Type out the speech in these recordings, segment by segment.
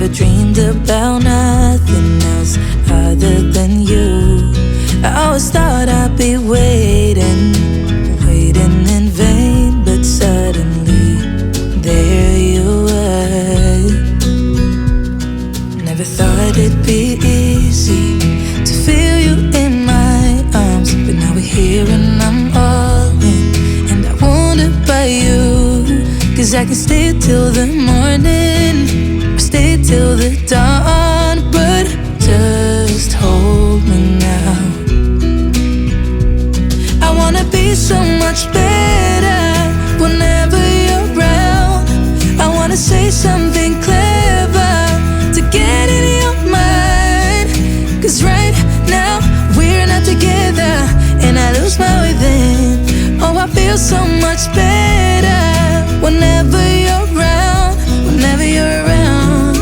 Never dreamed about nothing else other than you. I always thought I'd be waiting in vain, but suddenly there you were. Never thought it'd be easy to feel you in my arms, but now we're here and I'm all in, and I wonder by you, 'cause I can stay till the morning or stay till the dawn, but just hold me now. I wanna be so much better whenever you're around. I wanna say something clever to get in your mind, 'cause right now we're not together and I lose my way then. Oh, I feel so much better whenever you're around, whenever you're around.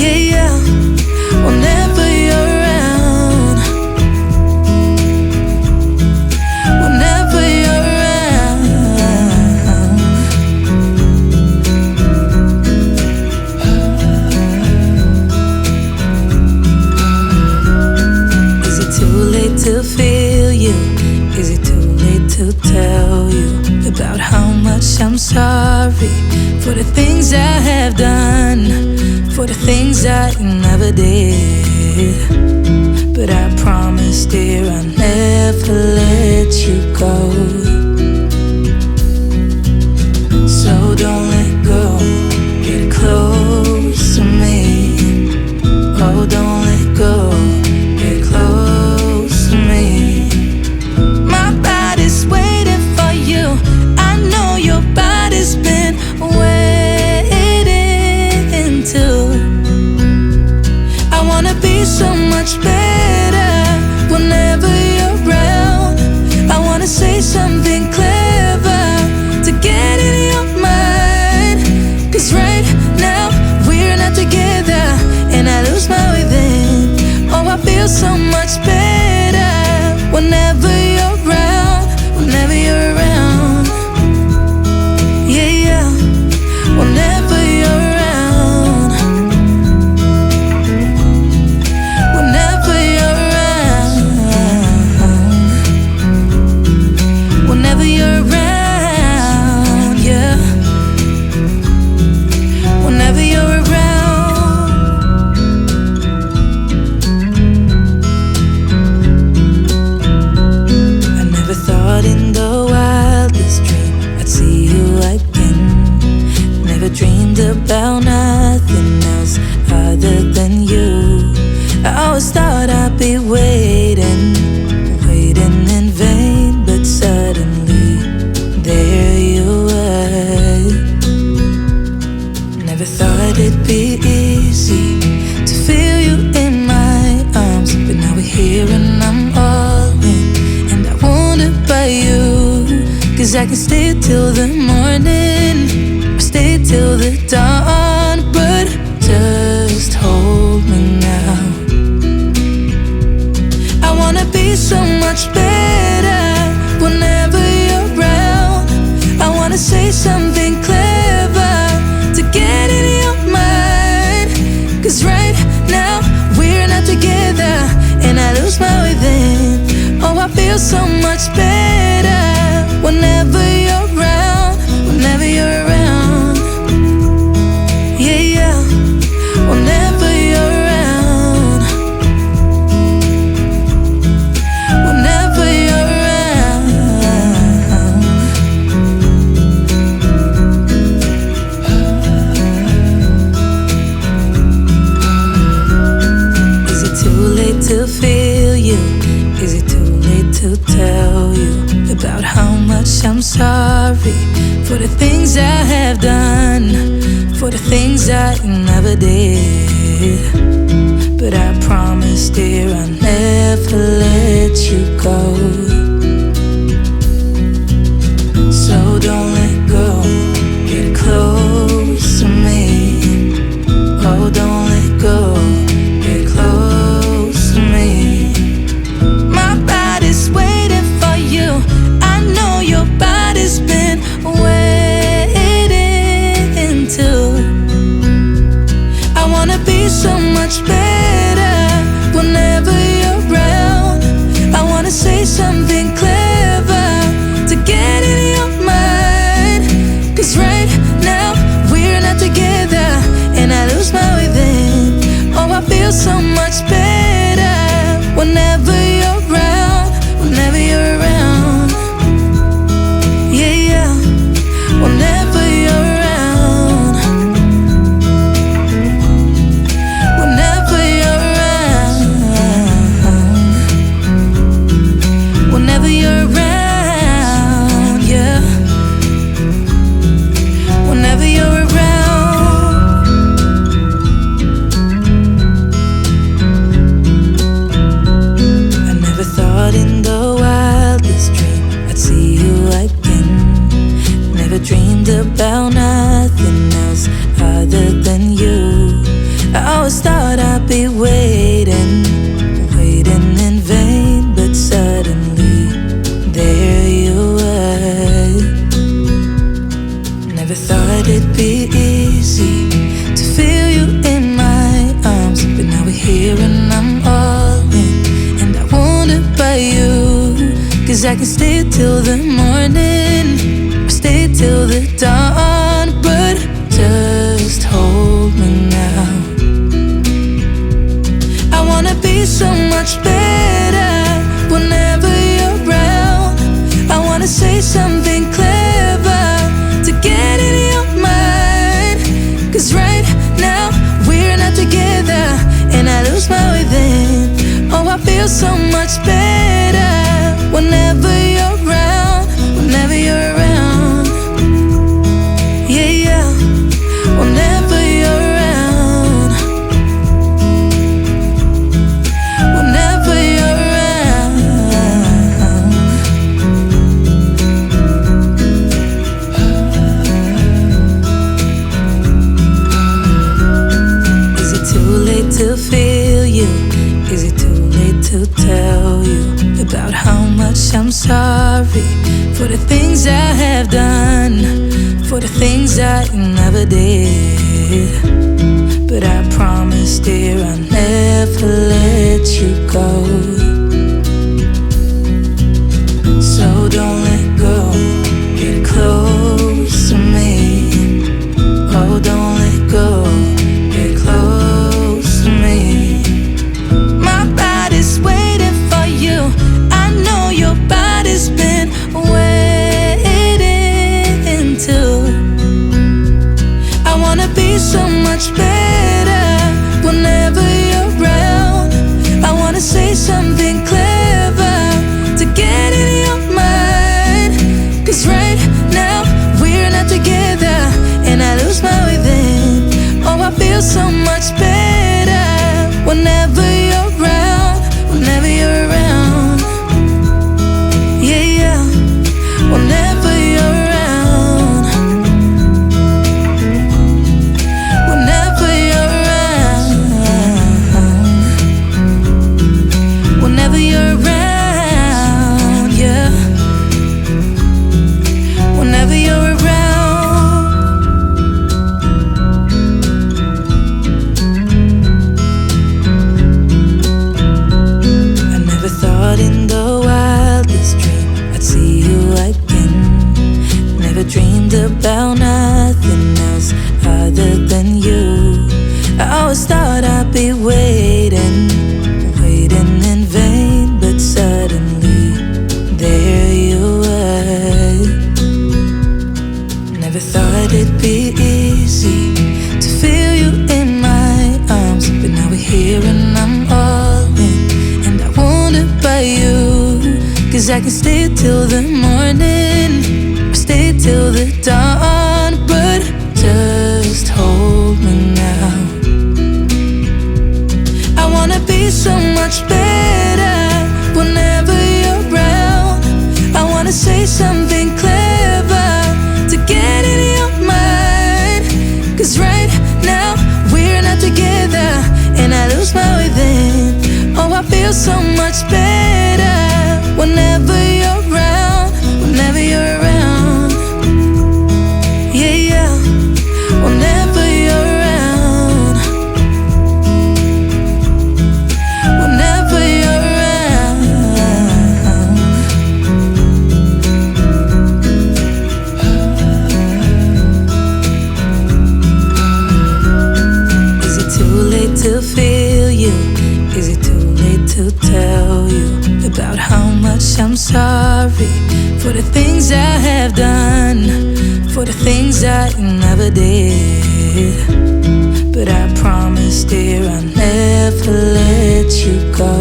Yeah, yeah, whenever you're around, whenever you're around. Is it too late to feel you? Is it too late to tell you about how much I'm sorry for the things I have done, for the things I never did? But I promise, dear, I'll never let you go. So don't let go, get close to me. Oh, don't let go, get close to me. My body's waiting for you, I know your body's been waiting too. I wanna be so much better whenever you're around. I wanna say something clever to get in your mind, 'cause right now we're not together and I lose my way then. Oh, I feel so much better whenever you're around, whenever you're around. Yeah, yeah, whenever you're around, whenever you're around, whenever you're around, yeah, whenever you're around. I never thought in the wildest dream I'd see you again. Never dreamed about nothing else other than you. I always thought I'd be waiting in vain, but suddenly there you were. Never thought it'd be easy to feel you in my arms, but now we're here and I'm all in, and I wonder by you, 'cause I can stay till the morning or stay till the dawn, but just hold me now. I wanna be so much better whenever you're around. I wanna say something clever to get in your mind, 'cause right now we're not together and I lose my way then. Oh, I feel so much better whenever you're around, whenever you're around. Yeah, yeah, whenever you're around, whenever you're around. Is it too late to feel you? Is it too late to tell you about how much I'm sorry for the things I have done, for the things I never did? But I promise, dear, I'll never let you go. So don't let go, get close to me. Oh, don't let go, get close to me. My body's waiting for you, I know your body's been waiting too. be so much better whenever you're around. I wanna say something clever to get in your mind. 'Cause right now we're not together, and I lose my way then. Oh, I feel so much better whenever you're around, whenever you're around. Yeah, yeah, whenever you're around, whenever you're around, whenever you're around, yeah, whenever you're around. I never thought in the wildest dream I'd see you again. Never dreamed about nothing else other than you. I always thought I'd be waiting, waiting in vain, but suddenly there you were. Never thought it'd be easy to feel you in my arms, but now we're here and I'm all in, and I wonder about you. 'Cause I can stay till the morning, stay till the dawn, but just hold me now. I wanna be so much better whenever you're around. I wanna say something clever to get in your mind. 'Cause right now we're not together, and I lose my way then. Oh, I feel so much better whenever you're around, whenever you're around. Yeah, yeah, whenever you're around, whenever you're around. Is it too late to feel you? Is it too late to tell you about how much I'm sorry for the things I have done, for the things I never did? But I promise, dear, I'll never let you go. So don't let go, get close to me. Oh, don't let go, get close to me. My body's waiting for you, I know your body's been waiting too. I wanna be so much better whenever you're around. I wanna say something clever to get in your mind. 'Cause right now we're not together, and I lose my way then. Oh, I feel so much better whenever you're around, whenever you're around. Yeah, yeah, whenever you're around, whenever you're around, whenever you're around, yeah, whenever you're around. I never thought in the wildest dream I'd see you again. Never dreamed about nothing else other than you. I always thought I'd be waiting, waiting in vain, but suddenly there you were. Never thought it'd be easy to feel you in my arms, but now we're here and I'm all in, and I wonder about you. 'Cause I can stay till the morning, stay till the dawn, but just hold me now. I wanna be so much better whenever you're around. I wanna say something clever to get in your mind. 'Cause right now we're not together, and I lose my way then. Oh, I feel so much better whenever you're around, whenever you're around. Yeah, yeah, whenever you're around, to feel you? Is it too late to tell you about how much I'm sorry for the things I have done, for the things I never did? But I promise, dear, I'll never let you go.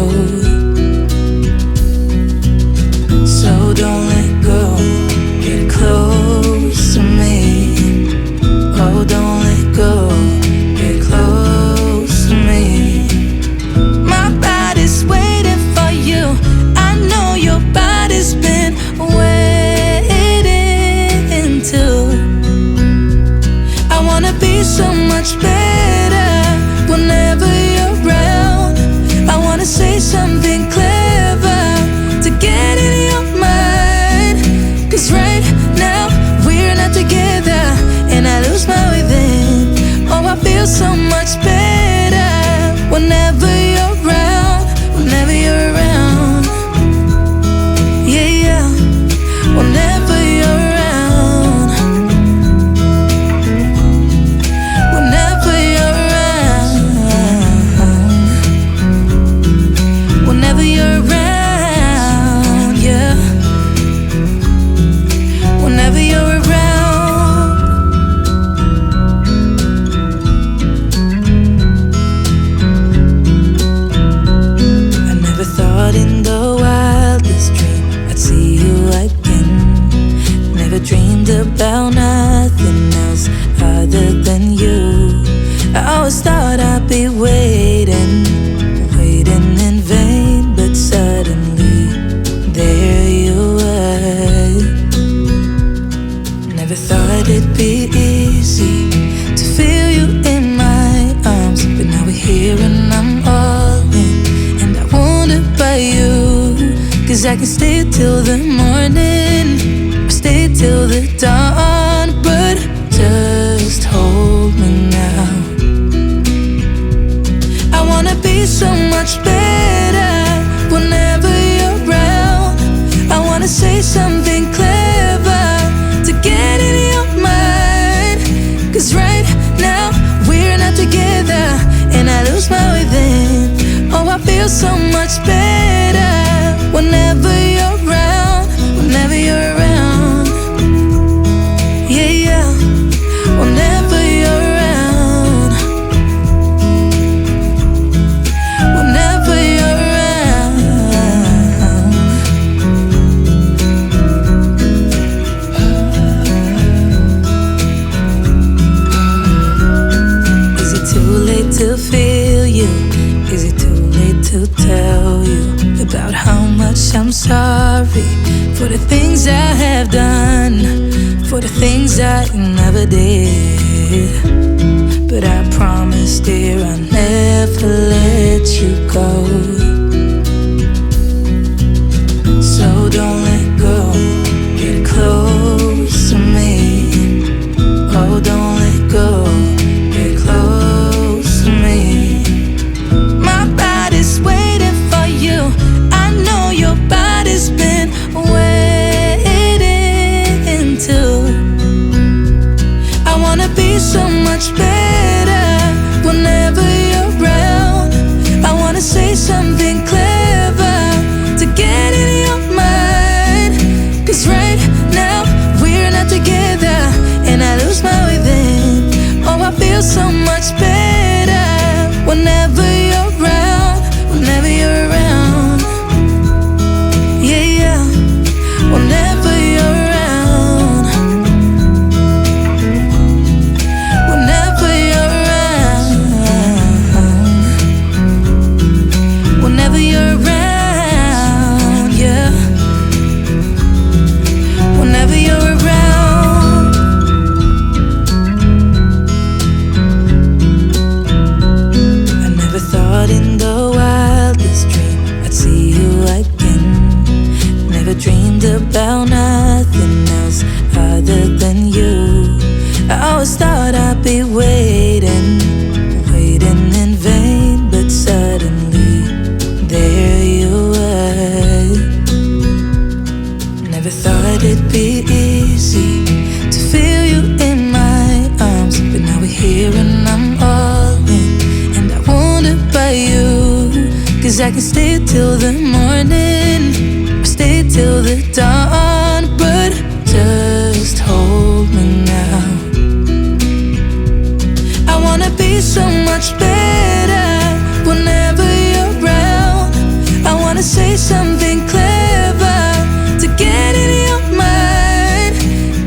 So don't let go, get close to me. Oh, don't let go, get close to me. My body's waiting for you. I know your body's been waiting too. I wanna be so much better whenever you're around. I wanna say something clever to get in your mind. 'Cause right now we're not together, and I lose my way then. Oh, I feel so much better whenever you're around, whenever you're around. Yeah, yeah, whenever you're around, whenever you're around, whenever you're around, yeah, whenever you're around. I never thought in the wildest dream I'd see you again. Never dreamed about nothing else other than you. I always thought I'd be waiting, waiting in vain. But suddenly, there you were. Never thought it'd be easy to feel you in my arms. But now we're here and I'm all in, and I wonder about you. 'Cause I can stay till the morning, or stay till the dawn. But just hold me now. I wanna be so much better whenever you're around. I wanna say something clever to get in your mind. 'Cause right now we're not together, and I lose my way then. Oh, I feel so much better whenever you're around, whenever you're around. Yeah, yeah, whenever you're around, whenever you're around. Is it too late to feel you? Is it too late to tell you about how much I'm sorry for the things I have done, for the things I never did? But I promise, dear, I'll never let you go. So don't let go, get close to me. Oh, don't let go, get close to me. My body's waiting for you. I know your body's been waiting too. I wanna be so much better whenever you're around. I wanna say something clever to get in your mind. 'Cause right now we're not together, and I lose my way then. Oh, I feel so much better whenever you're around, whenever you're around. Yeah, yeah, whenever you're around, whenever you're around, whenever you're around, yeah, whenever you're around. I never thought in the wildest dream I'd see you again. Never dreamed about nothing else other than you. I always thought I'd be waiting, waiting in vain. But suddenly, there you were. Never thought it'd be easy to feel you in my arms. But now we're here and I'm all in, and I won't 'Cause I can stay till the morning, or stay till the dawn, but just hold me now. I wanna be so much better whenever you're around. I wanna say something clever to get in your mind.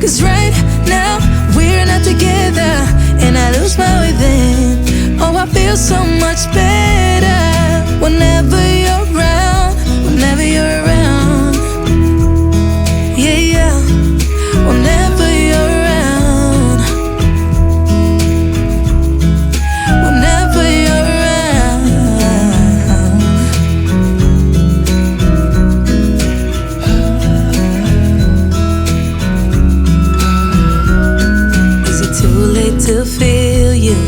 'Cause right now we're not together, and I lose my way then. Oh, I feel so much better whenever you're around, whenever you're around. Yeah, yeah, whenever you're around, whenever you're around. Is it too late to feel you?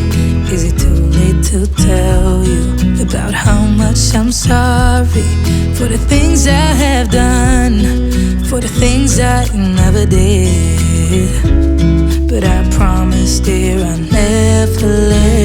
Is it too late to tell you about how much I'm sorry for the things I have done, for the things I never did? But I promise, dear, I'll never let